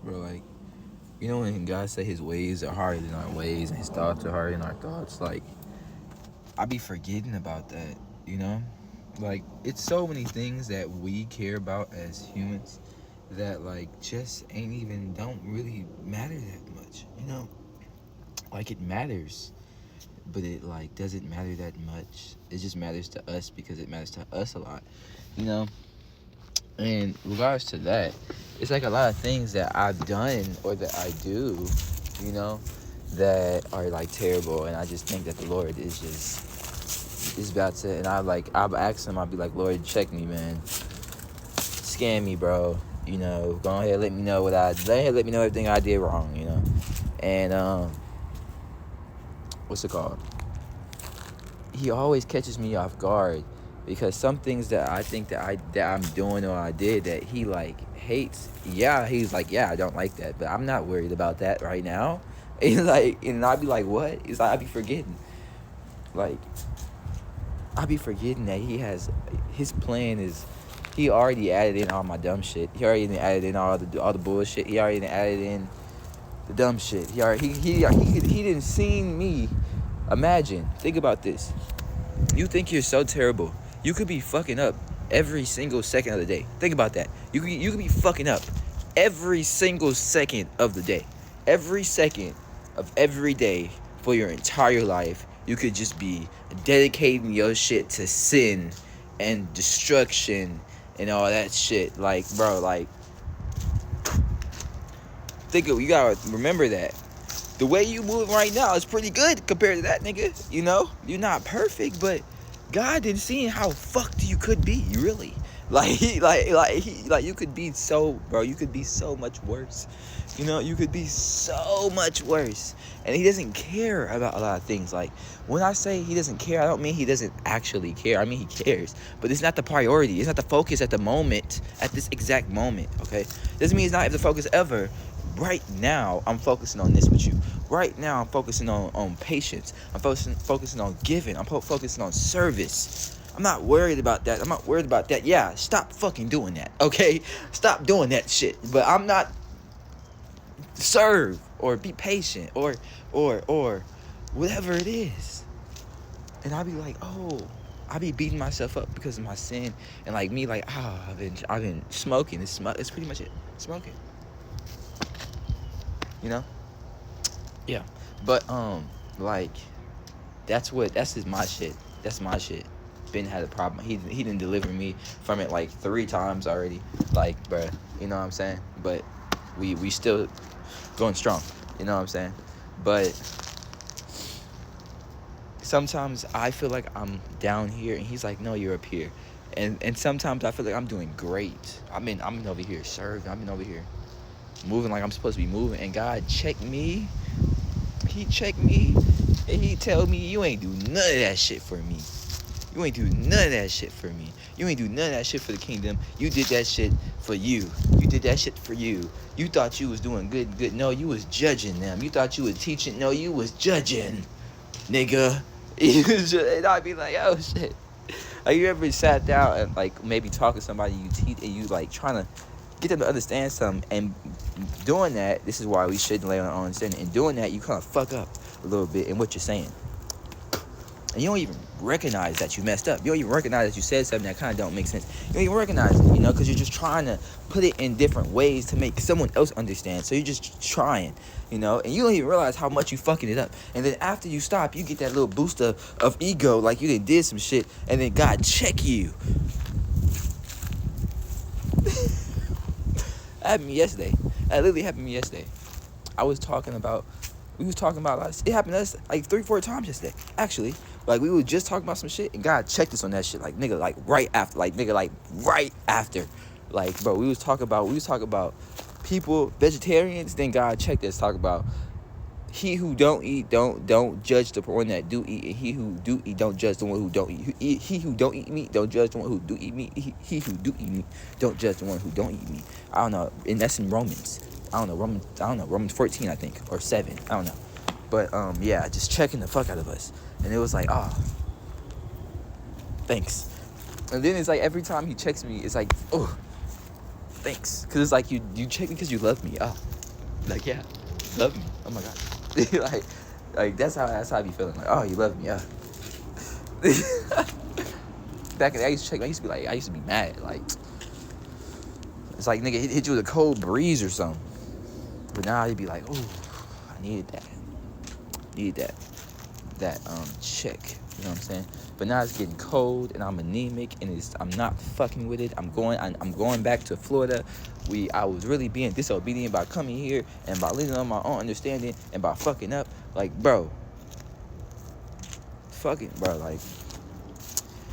bro. Like, you know when God said His ways are harder than our ways and His thoughts are harder than our thoughts. Like, I be forgetting about that. You know, like it's so many things that we care about as humans that like just ain't even don't really matter that much. You know, like it matters, but it like doesn't matter that much. It just matters to us because it matters to us a lot. You know. And regards to that, it's like a lot of things that I've done or that I do, you know, that are like terrible. And I just think that the Lord is about to. And I'll ask Him. I'll be like, Lord, check me, man, scan me, bro. You know, go ahead, let me know let me know everything I did wrong. You know, and what's it called? He always catches me off guard because some things that I think that I'm doing or I did that he like hates. Yeah, he's like, yeah, I don't like that, but I'm not worried about that right now. And like, and I'd be like, what? It's like I'd be forgetting. Like, I'd be forgetting that he has his plan is. He already added in all my dumb shit. He already added in all the bullshit. He already added in the dumb shit. He didn't seen me. Imagine, think about this. You think you're so terrible. You could be fucking up every single second of the day. Think about that. You could be fucking up every single second of the day. Every second of every day for your entire life. You could just be dedicating your shit to sin and destruction and all that shit. Like, bro, like, you gotta remember that. The way you move right now is pretty good compared to that, nigga. You know, you're not perfect, but God didn't see how fucked you could be, really. Like, you could be so, bro. You could be so much worse. You know, you could be so much worse, and He doesn't care about a lot of things. Like, when I say He doesn't care, I don't mean He doesn't actually care. I mean He cares, but it's not the priority. It's not the focus at the moment, at this exact moment. Okay, doesn't mean it's not the focus ever. Right now, I'm focusing on this with you. Right now, I'm focusing on patience. I'm focusing on giving. I'm focusing on service. I'm not worried about that. I'm not worried about that. Yeah, stop fucking doing that, okay? Stop doing that shit. But I'm not serve or be patient or whatever it is. And I'll be like, oh, I'll be beating myself up because of my sin. And like me, like, I've been smoking. It's pretty much it. Smoking. You know? Yeah. But like that's just my shit. That's my shit. Ben had a problem. He didn't deliver me from it like 3 times already. Like, bruh, you know what I'm saying? But we still going strong. You know what I'm saying? But sometimes I feel like I'm down here and he's like, no, you're up here. And sometimes I feel like I'm doing great. I'm over here serving. I'm over here moving like I'm supposed to be moving. And God checked me. He checked me and He tell me, you ain't do none of that shit for me. You ain't do none of that shit for me. You ain't do none of that shit for the kingdom. You did that shit for you. You did that shit for you. You thought you was doing good. No, you was judging them. You thought you was teaching. No, you was judging, nigga. And I'd be like, oh shit. Like, you ever sat down and like maybe talk to somebody you teach and you like trying to get them to understand something, and doing that, this is why we shouldn't lay on our own understanding. And doing that, you kind of fuck up a little bit in what you're saying. And you don't even recognize that you messed up. You don't even recognize that you said something that kind of don't make sense. You don't even recognize it, you know, because you're just trying to put it in different ways to make someone else understand. So you're just trying, you know, and you don't even realize how much you fucking it up. And then after you stop, you get that little boost of ego, like you did some shit, and then God check you. That happened to me yesterday. That literally happened to me yesterday. We was talking about it happened to us like 3-4 times yesterday, actually. Like, we were just talking about some shit and God checked us on that shit, like, nigga, like right after, like, bro, we was talking about people, vegetarians, then God checked us, talk about he who don't eat, don't judge the one that do eat, and he who do eat, don't judge the one who don't eat. He who don't eat meat, don't judge the one who do eat meat. He who do eat meat, don't judge the one who don't eat meat. I don't know, and that's in Romans. Romans 14, I think, or 7. I don't know. But yeah, just checking the fuck out of us. And it was like, thanks. And then it's like every time he checks me, it's like, oh, thanks. Because it's like, you check me because you love me. Oh, like, yeah, love me. Oh, my God. like that's how I be feeling. Like, oh, you love me. Yeah. Back in the day, I used to check. I used to be mad. Like, it's like, nigga, hit you with a cold breeze or something. But now I'd be like, ooh, I needed that. That check. You know what I'm saying? But now it's getting cold and I'm anemic and I'm not fucking with it. I'm going back to Florida. I was really being disobedient by coming here and by leaning on my own understanding and by fucking up. Like, bro. Like,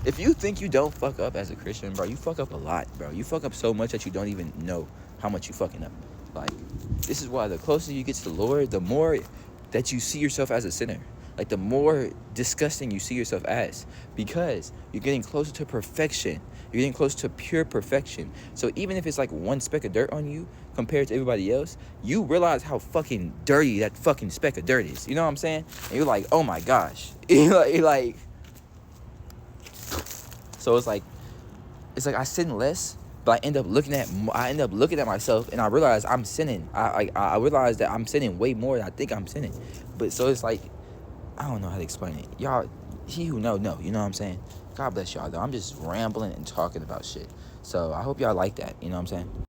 if you think you don't fuck up as a Christian, bro, you fuck up a lot, bro. You fuck up so much that you don't even know how much you fucking up. Like, this is why the closer you get to the Lord, the more that you see yourself as a sinner. Like, the more disgusting you see yourself as. Because you're getting closer to perfection. You're getting close to pure perfection. So even if it's like one speck of dirt on you compared to everybody else, you realize how fucking dirty that fucking speck of dirt is. You know what I'm saying? And you're like, oh my gosh. like So it's like I sin less, but I end up looking at myself, and I realize I'm sinning. I realize that I'm sinning way more than I think I'm sinning. But so it's like, I don't know how to explain it. Y'all, he who know, you know what I'm saying? God bless y'all, though. I'm just rambling and talking about shit. So I hope y'all like that, you know what I'm saying?